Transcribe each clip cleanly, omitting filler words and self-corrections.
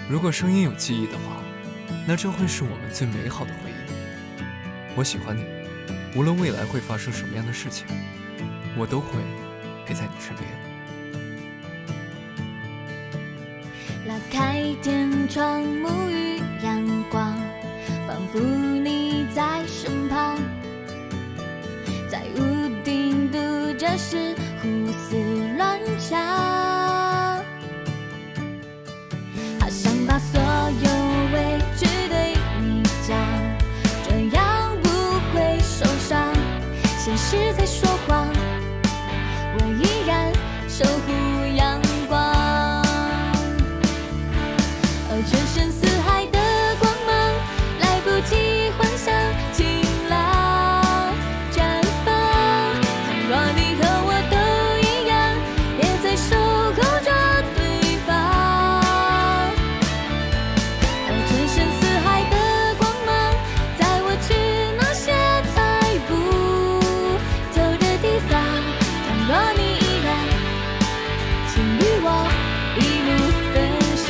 如果声音有记忆的话，那这会是我们最美好的回忆。我喜欢你，无论未来会发生什么样的事情，我都会陪在你身边。拉开天窗，沐浴阳光，仿佛你在身旁，在屋顶读着诗，胡思乱想，好想把所有委屈对你讲，这样不会受伤。现实在说谎，我依然守护阳光。全身似海的光芒，来不及幻想，晴朗绽放。倘若你和我都一样，也在守候着对方。全身似海的光芒，载我去那些猜不透的地方。倘若你依然，请与我一路分享。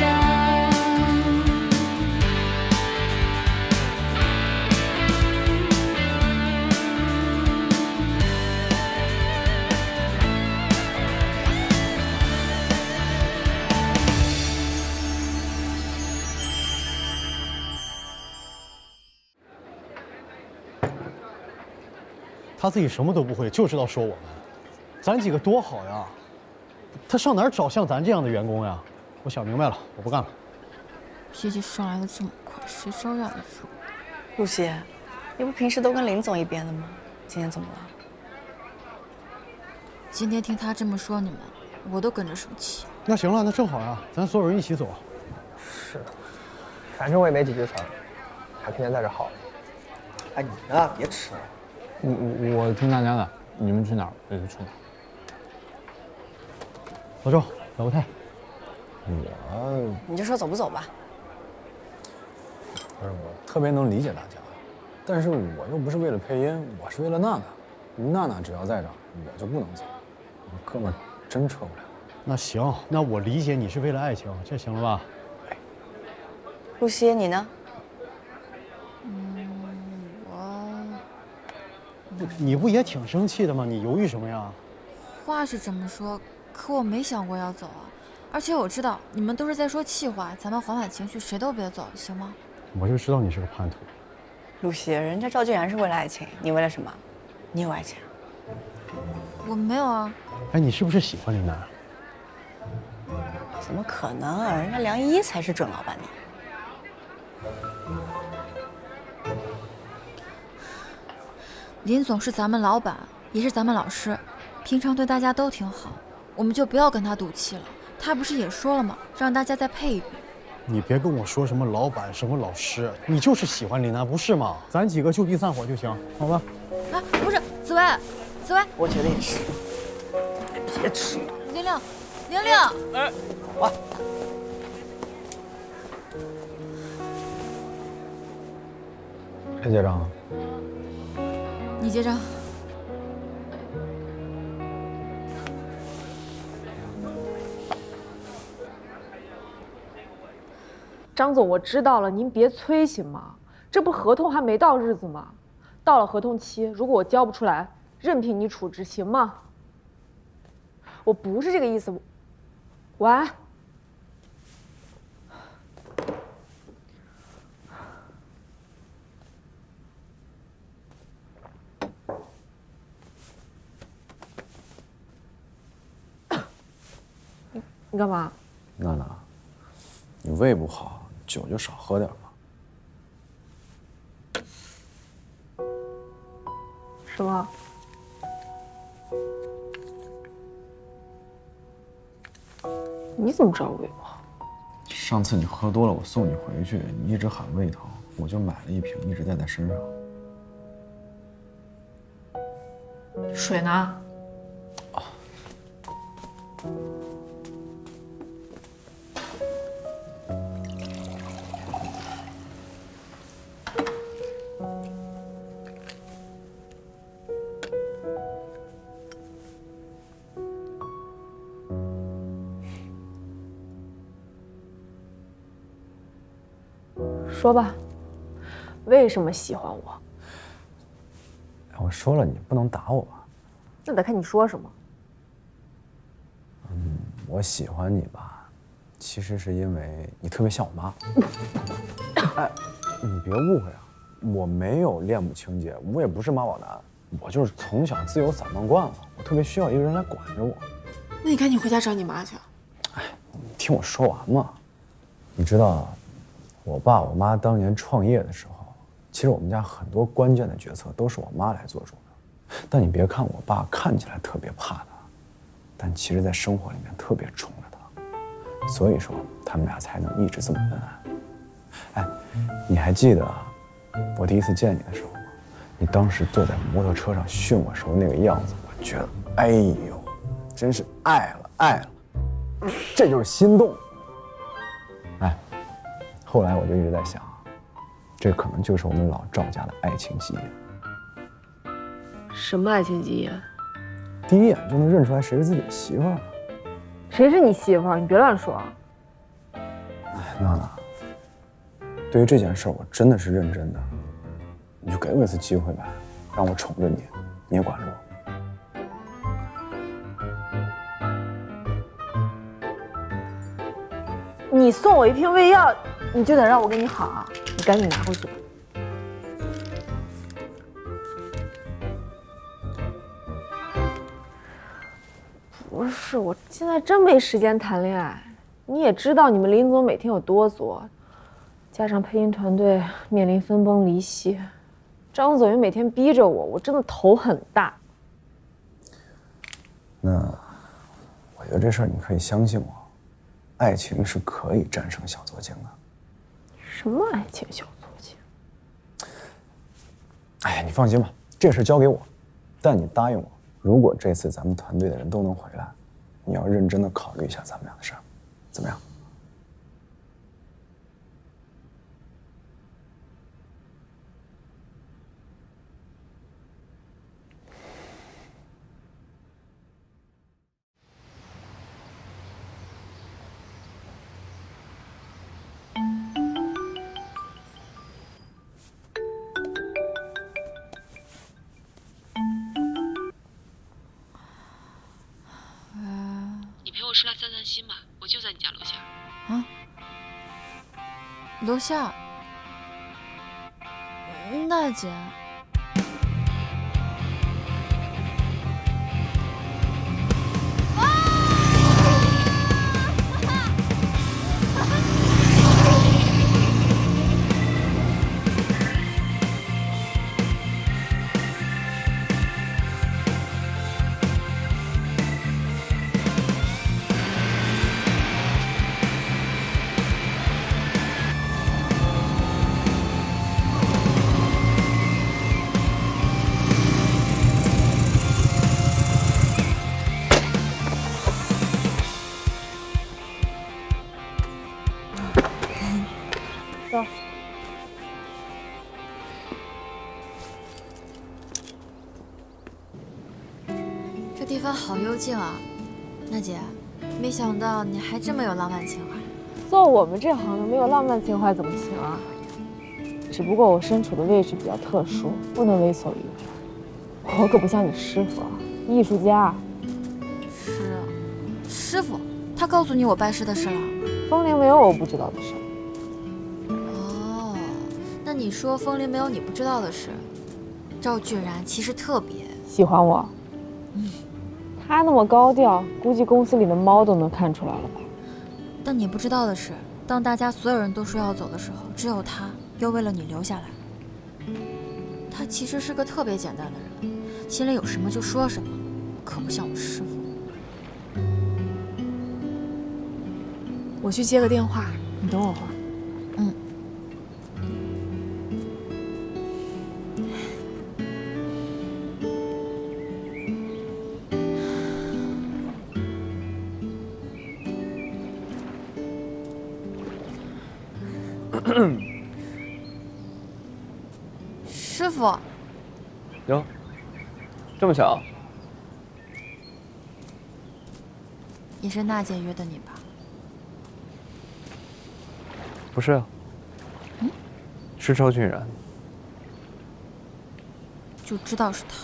他自己什么都不会，就知道说我们，咱几个多好呀！他上哪儿找像咱这样的员工呀？我想明白了，我不干了。业绩上来的这么快，谁招架得住？露西，你不平时都跟林总一边的吗？今天怎么了？今天听他这么说你们，我都跟着生气。那行了，那正好呀，咱所有人一起走。是，反正我也没几句词儿，还天天在这耗。哎，你呢？别吃了。我听大家的，你们去哪儿我就去哪儿。老周，老不太，你就说走不走吧。不是，我特别能理解大家，但是我又不是为了配音，我是为了娜娜。娜娜只要在这儿，我就不能走。哥们儿真撤不了。那行，那我理解你是为了爱情，这行了吧？露西，你呢？你不也挺生气的吗？你犹豫什么呀？话是这么说，可我没想过要走啊。而且我知道你们都是在说气话，咱们缓缓情绪，谁都别走，行吗？我就知道你是个叛徒。露西，人家赵俊然是为了爱情，你为了什么？你有爱情？我没有啊。哎，你是不是喜欢林楠？怎么可能啊？人家梁一才是准老板呢。林总是咱们老板，也是咱们老师，平常对大家都挺好，我们就不要跟他赌气了。他不是也说了吗？让大家再配一笔。你别跟我说什么老板什么老师，你就是喜欢林楠，不是吗？咱几个就地散伙就行，好吧？啊，不是，紫薇，紫薇，我觉得也是。别吃了。玲玲，玲玲，哎，走吧。谁结账啊？你结账。张总，我知道了，您别催行吗？这不合同还没到日子吗？到了合同期，如果我交不出来，任凭你处置，行吗？我不是这个意思。喂。你干嘛？娜娜，你胃不好，酒就少喝点吧。什么？你怎么知道我胃不好？上次你喝多了，我送你回去，你一直喊胃疼，我就买了一瓶，一直带在身上。水呢？说吧，为什么喜欢我？我说了，你不能打我吧？那得看你说什么。我喜欢你吧，其实是因为你特别像我妈。哎，你别误会啊，我没有恋母情节，我也不是妈宝男，我就是从小自由散漫惯了，我特别需要一个人来管着我。那你赶紧回家找你妈去。哎，你听我说完嘛。你知道，我爸我妈当年创业的时候，其实我们家很多关键的决策都是我妈来做主的。但你别看我爸看起来特别怕他，但其实在生活里面特别宠着他，所以说他们俩才能一直这么恩爱。哎，你还记得我第一次见你的时候吗？你当时坐在摩托车上训我时候那个样子，我觉得，哎呦，真是爱了爱了，这就是心动。哎，后来我就一直在想，这可能就是我们老赵家的爱情基因。什么爱情基因？第一眼就能认出来谁是自己的媳妇儿。谁是你媳妇儿？你别乱说。哎，娜娜，对于这件事儿，我真的是认真的，你就给我一次机会呗，让我宠着你，你也管着我。你送我一瓶胃药，你就得让我跟你好啊！你赶紧拿回去吧。不是，我现在真没时间谈恋爱。你也知道，你们林总每天有多作，加上配音团队面临分崩离析，张总又每天逼着我，我真的头很大。那我觉得这事儿你可以相信我，爱情是可以战胜小作精的。什么爱情小作精？哎呀，你放心吧，这事交给我，但你答应我，如果这次咱们团队的人都能回来，你要认真的考虑一下咱们俩的事儿，怎么样？你陪我出来散散心吧，我就在你家楼下。啊？楼下？娜姐。走。这地方好幽静啊，娜姐，没想到你还这么有浪漫情怀。做我们这行的没有浪漫情怀怎么行啊？只不过我身处的位置比较特殊，不能为所欲为。我可不像你师傅，艺术家。是，师傅，他告诉你我拜师的事了？风铃没有我不知道的事。哦，那你说风铃没有你不知道的事，赵俊然其实特别喜欢我。他那么高调，估计公司里的猫都能看出来了吧？但你不知道的是，当大家所有人都说要走的时候，只有他又为了你留下来。他其实是个特别简单的人，心里有什么就说什么，可不像我师傅。我去接个电话，你等我会儿。嗯。师傅，哟，这么巧，也是娜姐约的你吧？不是啊？是赵俊然。就知道是他。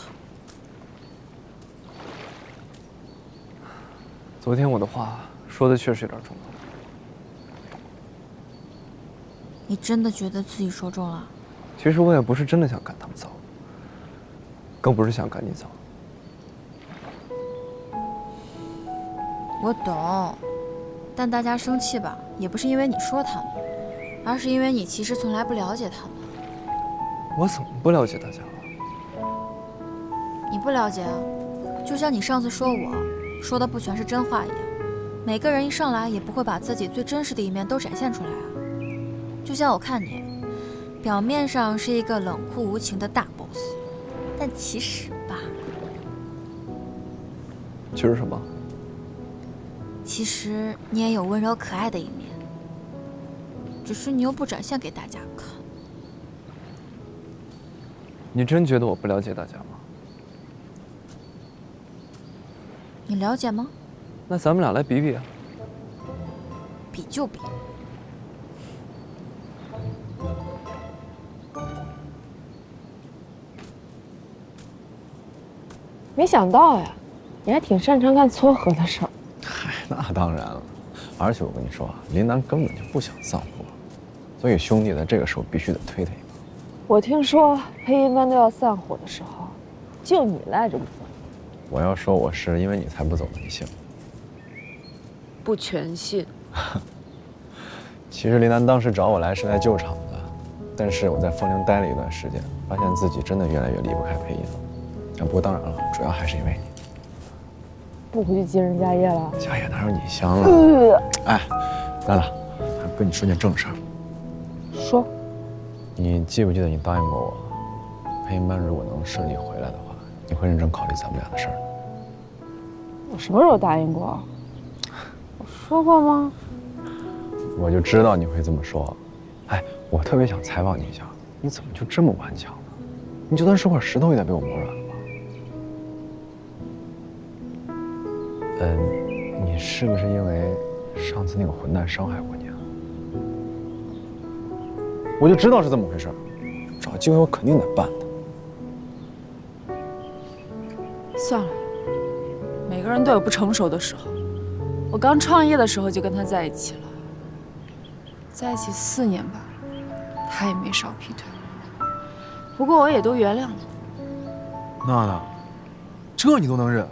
昨天我的话说的确实有点重了。你真的觉得自己说中了？其实我也不是真的想赶他们走，更不是想赶你走。我懂，但大家生气吧，也不是因为你说他们，而是因为你其实从来不了解他们。我怎么不了解大家了？你不了解啊，就像你上次说我说的不全是真话一样，每个人一上来也不会把自己最真实的一面都展现出来啊。就像我看你，表面上是一个冷酷无情的大 boss， 但其实吧，其实什么？其实你也有温柔可爱的一面，只是你又不展现给大家看。你真觉得我不了解大家吗？你了解吗？那咱们俩来比比啊。比就比。没想到呀，你还挺擅长干撮合的事儿。嗨，那当然了。而且我跟你说啊，林楠根本就不想散伙，所以兄弟在这个时候必须得推他一把。我听说配音班都要散伙的时候，就你赖着不走。我要说我是因为你才不走的，你信吗？不全信。其实林楠当时找我来是来救场的，但是我在风铃待了一段时间，发现自己真的越来越离不开配音了。不过当然了，主要还是因为你。不回去接人家业了？家业哪有你香了？哎，兰兰，还跟你说件正事儿。说。你记不记得你答应过我，配音班如果能顺利回来的话，你会认真考虑咱们俩的事儿？我什么时候答应过？我说过吗？我就知道你会这么说。哎，我特别想采访你一下，你怎么就这么顽强呢？你就算是块石头也得被我磨软了吧？你是不是因为上次那个混蛋伤害过你啊？我就知道是这么回事，找机会我肯定得办他。算了，每个人都有不成熟的时候。我刚创业的时候就跟他在一起了，在一起4年吧，他也没少劈腿。不过我也都原谅了。娜娜，这你都能忍啊？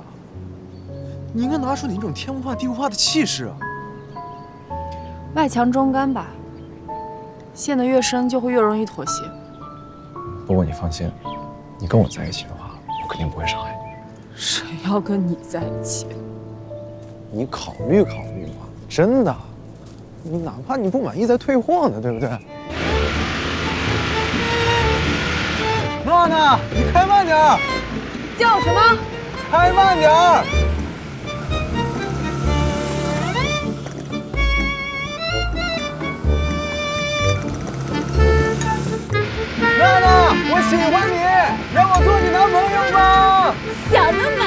你应该拿出你那种天不怕地不怕的气势啊！外强中干吧，陷得越深就会越容易妥协。不过你放心，你跟我在一起的话，我肯定不会伤害你。谁要跟你在一起？你考虑考虑嘛，真的，你哪怕你不满意再退货呢，对不对？娜娜，你开慢点儿！叫什么？开慢点儿！娜娜，我喜欢你，让我做你男朋友吧！想得美！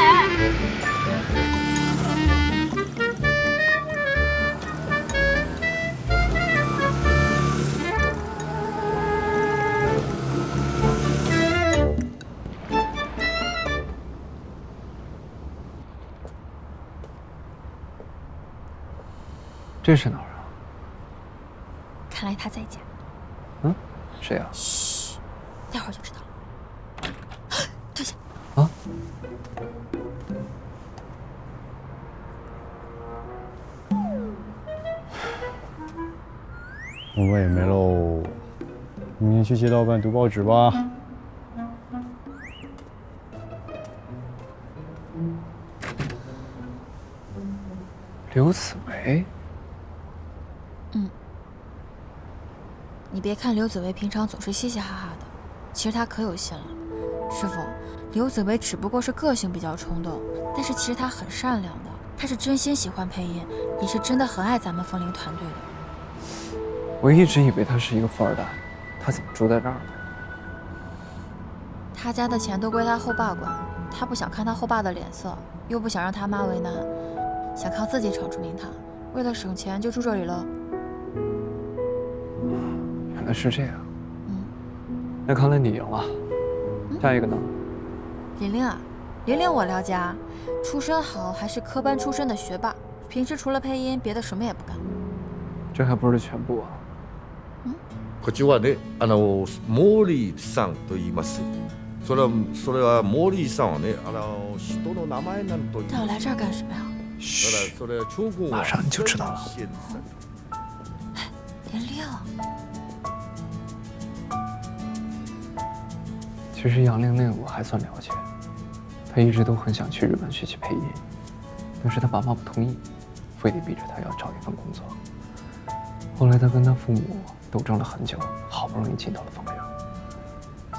这是哪儿啊？看来他在家。嗯，谁啊？嘘，待会儿就知道了。退下。啊？我也没喽，明天去街道办读报纸吧。刘紫薇。你别看刘紫薇平常总是嘻嘻哈哈的，其实她可有心了。师傅，刘紫薇只不过是个性比较冲动，但是其实她很善良的，她是真心喜欢配音，也是真的很爱咱们风铃团队的。我一直以为他是一个富二代，他怎么住在这儿呢？他家的钱都归他后爸管，他不想看他后爸的脸色，又不想让他妈为难，想靠自己闯出名堂，为了省钱就住这里了。原来是这样。那看来你赢了。下一个呢？玲玲啊，玲玲我了解啊，出身好，还是科班出身的学霸，平时除了配音，别的什么也不干。这还不是全部啊。こっちはね、モーリーさんと言います。それはモーリーさんはね、人の名前なんと言います。带我来这儿干什么呀？嘘，马上你就知道了。玲玲，其实杨玲玲我还算了解，她一直都很想去日本学习配音，但是她爸妈不同意，非得逼着她要找一份工作。后来她跟她父母斗争了很久，好不容易进到了方圆，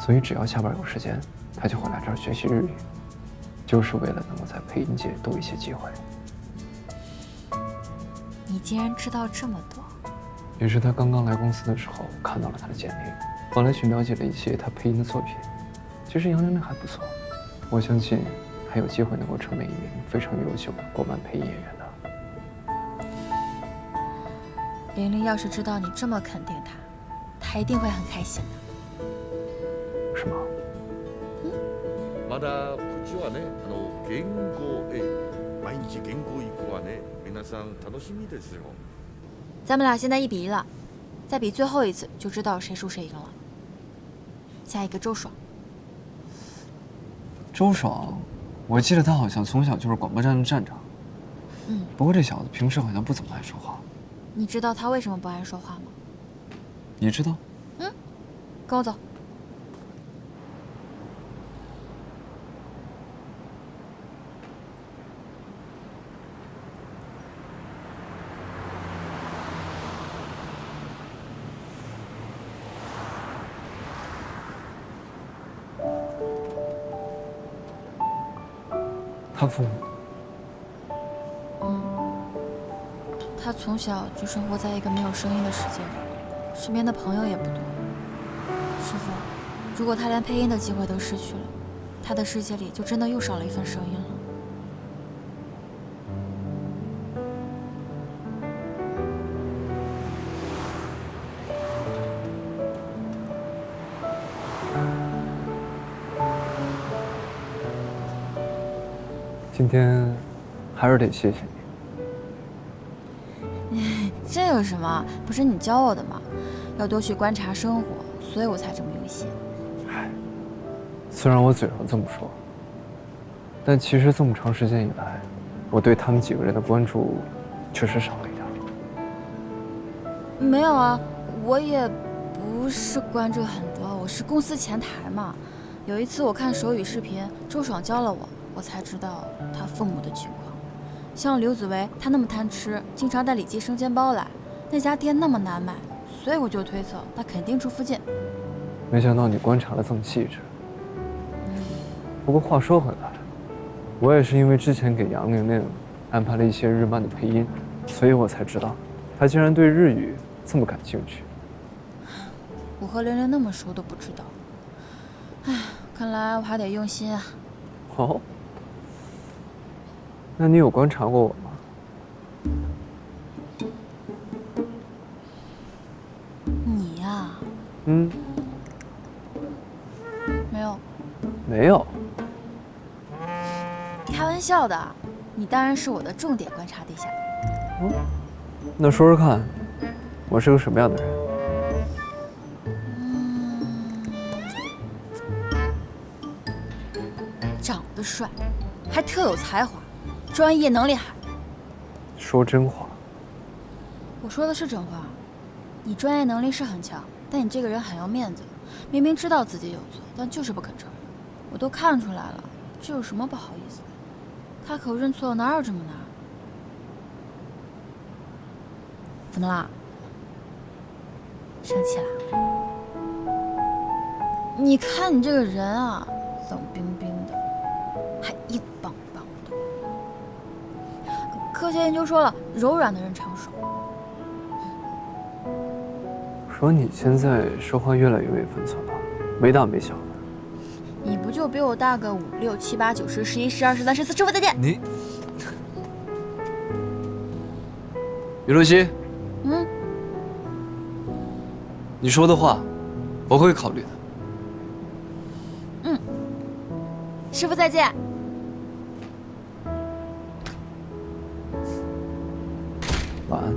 所以只要下班有时间，她就会来这儿学习日语，就是为了能够在配音界多一些机会。你竟然知道这么多！也是她刚刚来公司的时候看到了她的简历，后来去了解了一些她配音的作品。其实杨玲玲还不错，我相信还有机会能够成为一名非常优秀的国漫配音演员的。玲玲要是知道你这么肯定她，她一定会很开心的。是吗？まだこっちはね、言語毎日言語行くはね、皆さん楽しみですよ。咱们俩现在1-1了，再比最后一次就知道谁输谁赢了。下一个周爽。周爽，我记得他好像从小就是广播站的站长。不过这小子平时好像不怎么爱说话。你知道他为什么不爱说话吗？你知道？跟我走。他父母，他从小就生活在一个没有声音的世界里，身边的朋友也不多。师傅，如果他连配音的机会都失去了，他的世界里就真的又少了一份声音了。今天还是得谢谢你。这有什么？不是你教我的吗？要多去观察生活，所以我才这么用心。虽然我嘴上这么说，但其实这么长时间以来，我对他们几个人的关注确实少了一点。没有啊，我也不是关注很多，我是公司前台嘛。有一次我看手语视频，周爽教了我，我才知道他父母的情况。像刘子维，他那么贪吃，经常带李记生煎包来，那家店那么难买，所以我就推测他肯定住附近。没想到你观察得这么细致。不过话说回来，我也是因为之前给杨玲玲安排了一些日漫的配音，所以我才知道她竟然对日语这么感兴趣。我和玲玲那么熟都不知道，唉，看来我还得用心啊。哦，那你有观察过我吗？你呀？没有。没有。开玩笑的，你当然是我的重点观察对象。那说说看，我是个什么样的人？长得帅，还特有才华，专业能力还……说真话。我说的是真话。你专业能力是很强，但你这个人很要面子，明明知道自己有错，但就是不肯承认。我都看出来了，这有什么不好意思的？开口认错哪有这么难？怎么啦？生气啦？你看你这个人啊，冷冰冰的，还硬邦邦的。科学研究说了，柔软的人长寿。说你现在说话越来越没分寸了，没大没小的。你不就比我大个5、6、7、8、9、10、11、12、13、14，师傅再见。你，于露西，你说的话，我会考虑的。师傅再见。晚安。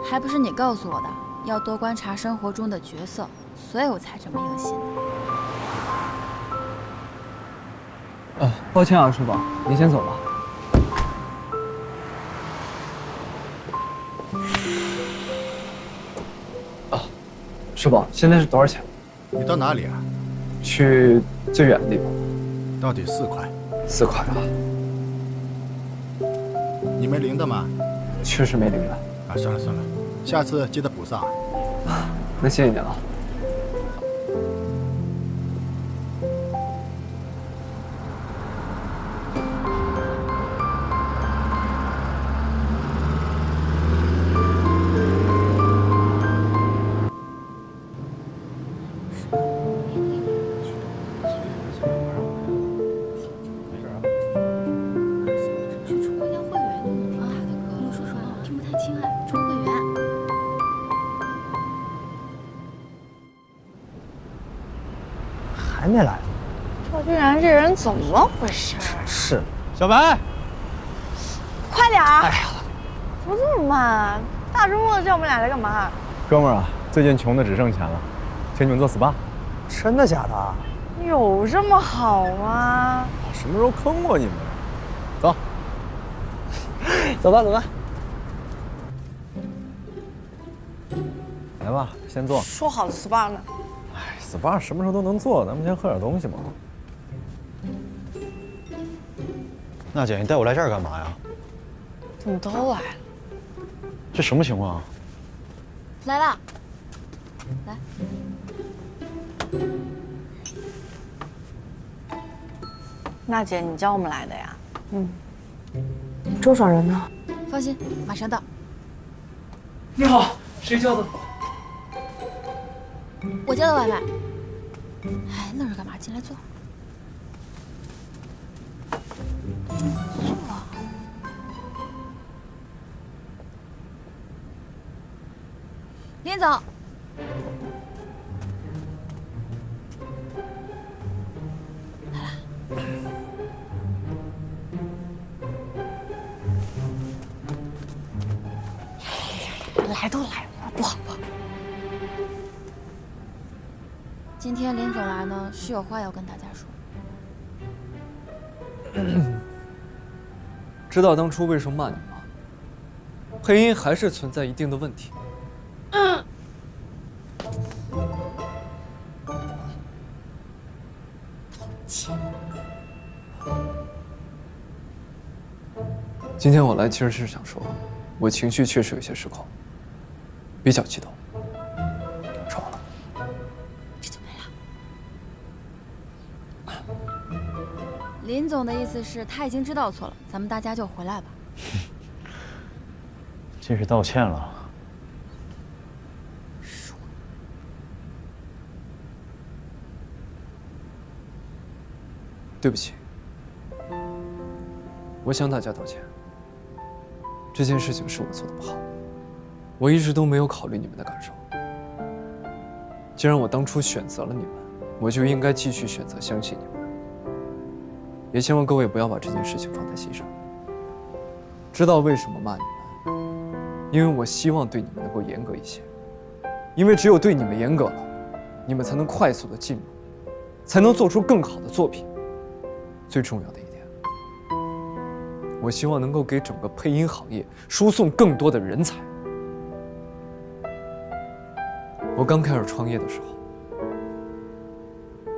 还不是你告诉我的，要多观察生活中的角色，所以我才这么用心的。抱歉啊，师傅，您先走吧。师傅，现在是多少钱？你到哪里啊？去最远的地方。到底4块。4块啊？你没零的吗？确实没零的。啊，算了算了，下次记得补上。那谢谢您了。还没来。赵俊然这人怎么回事？是。小白，快点儿！哎呀，怎么这么慢啊？大周末的叫我们俩来干嘛？哥们儿啊，最近穷的只剩钱了，请你们做 SPA。真的假的？有这么好吗？什么时候坑过你们？走，走吧走吧。来吧，先坐。说好的 SPA 呢？哎，SPA 什么时候都能做，咱们先喝点东西嘛。娜姐，你带我来这儿干嘛呀？怎么都来了？这什么情况啊？来了，来。娜姐，你叫我们来的呀？周爽人呢？放心，马上到。你好，谁叫的？我叫的外卖。哎，愣着干嘛？进来坐。坐。林总。来都来了，不好不好。今天林总来呢，是有话要跟大家说。知道当初为什么骂你吗？配音还是存在一定的问题。今天我来其实是想说，我情绪确实有些失控，比较激动。说完了，这就没了。林总的意思是他已经知道错了，咱们大家就回来吧。这是道歉了。对不起，我向大家道歉。这件事情是我做的不好，我一直都没有考虑你们的感受。既然我当初选择了你们，我就应该继续选择相信你们。也希望各位不要把这件事情放在心上。知道为什么骂你们？因为我希望对你们能够严格一些，因为只有对你们严格了，你们才能快速的进步，才能做出更好的作品。最重要的一点，我希望能够给整个配音行业输送更多的人才。我刚开始创业的时候，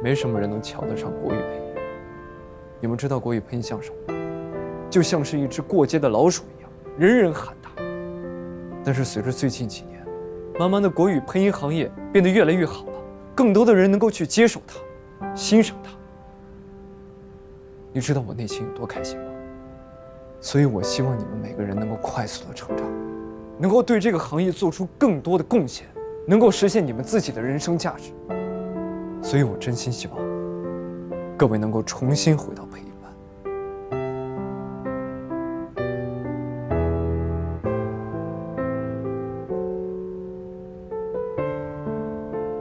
没什么人能瞧得上国语配音。你们知道国语配音像什么？就像是一只过街的老鼠一样，人人喊它。但是随着最近几年，慢慢的国语配音行业变得越来越好了，更多的人能够去接受它，欣赏它。你知道我内心有多开心吗？所以我希望你们每个人能够快速的成长，能够对这个行业做出更多的贡献，能够实现你们自己的人生价值。所以我真心希望各位能够重新回到配音班。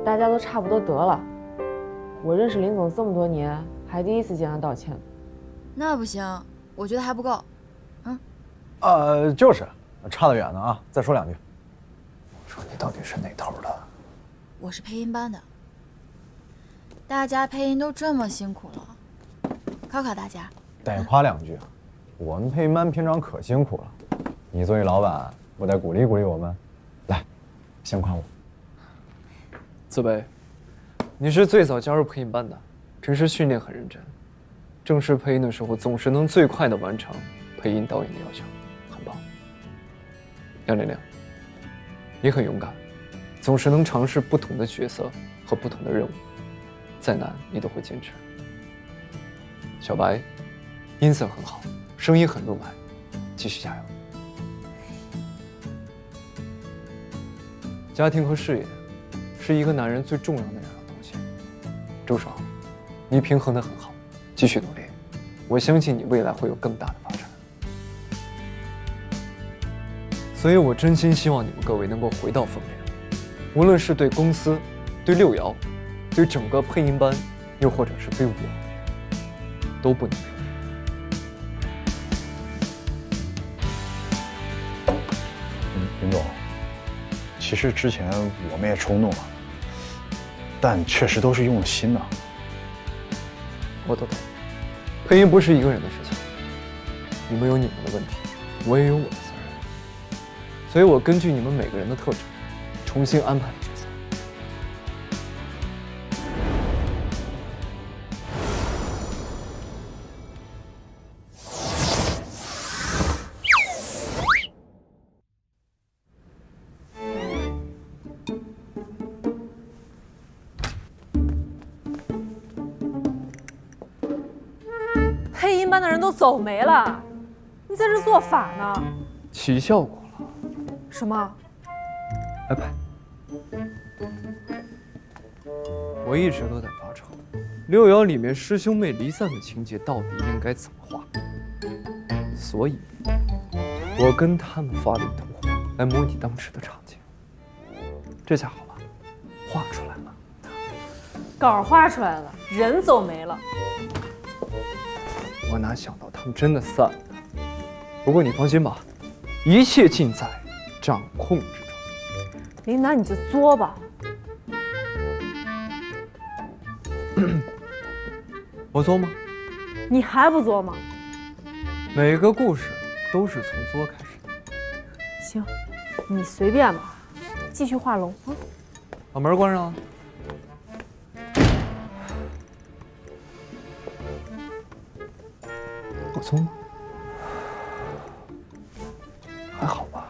大家都差不多得了。我认识林总这么多年，还第一次见他道歉。那不行，我觉得还不够。就是，差得远呢啊！再说2句。我说你到底是哪头的？我是配音班的，大家配音都这么辛苦了，考考大家。得夸2句，我们配音班平常可辛苦了，你作为老板，不得鼓励鼓励我们？来，先夸我。自卑，你是最早加入配音班的，平时训练很认真，正式配音的时候总是能最快的完成配音导演的要求，很棒。杨玲玲，你很勇敢，总是能尝试不同的角色和不同的任务，再难你都会坚持。小白，音色很好，声音很入麦，继续加油。家庭和事业是一个男人最重要的2样东西。周爽，你平衡得很好，继续努力，我相信你未来会有更大的发展。所以我真心希望你们各位能够回到风凉，无论是对公司、对六爻、对整个配音班，又或者是对我，都不能留。林总，其实之前我们也冲动了，但确实都是用了心的。我都懂，配音不是一个人的事情，你们有你们的问题，我也有我的责任，所以我根据你们每个人的特质，重新安排了角色。配音班的人都走没了，你在这做法呢？起效果了。什么？来拍。我一直都在发愁，六爻里面师兄妹离散的情节到底应该怎么画，所以，我跟他们发了一通话来模拟当时的场景。这下好了，画出来了。稿画出来了，人走没了。我哪想到他们真的散了。不过你放心吧，一切尽在掌控之中。琳达，你就作吧。我作吗？你还不作吗？每个故事都是从作开始的。行，你随便吧，继续画龙。把门关上啊。我作吗？还好吧。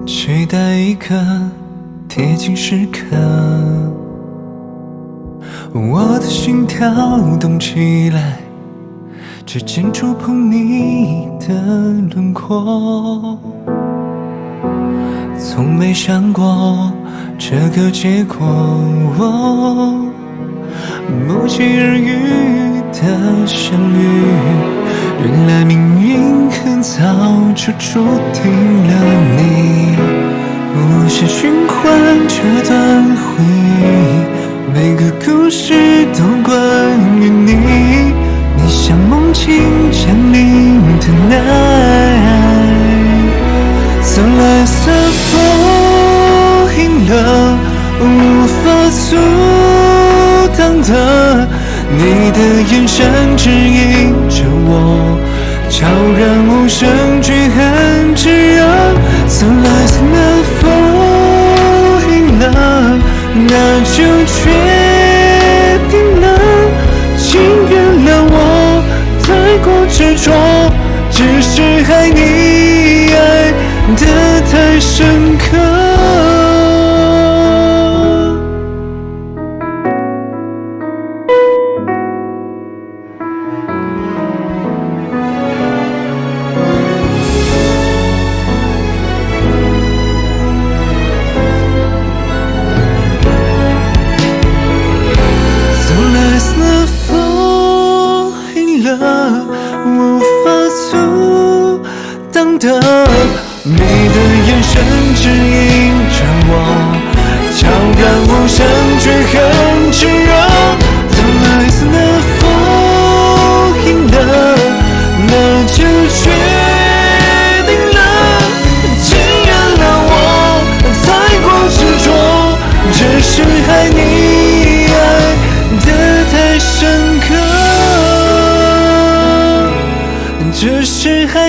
期待一个贴近时刻，我的心跳动起来，指尖触碰你的轮廓。从没想过这个结果，不期而遇的相遇，原来命运很早就注定了你。无限循环这段回忆，每个故事都关于你。你像梦境降临的爱，色来色风了，无法阻挡的。你的眼神指引着我，悄然无声句很炙热。色来色风了，那就决是还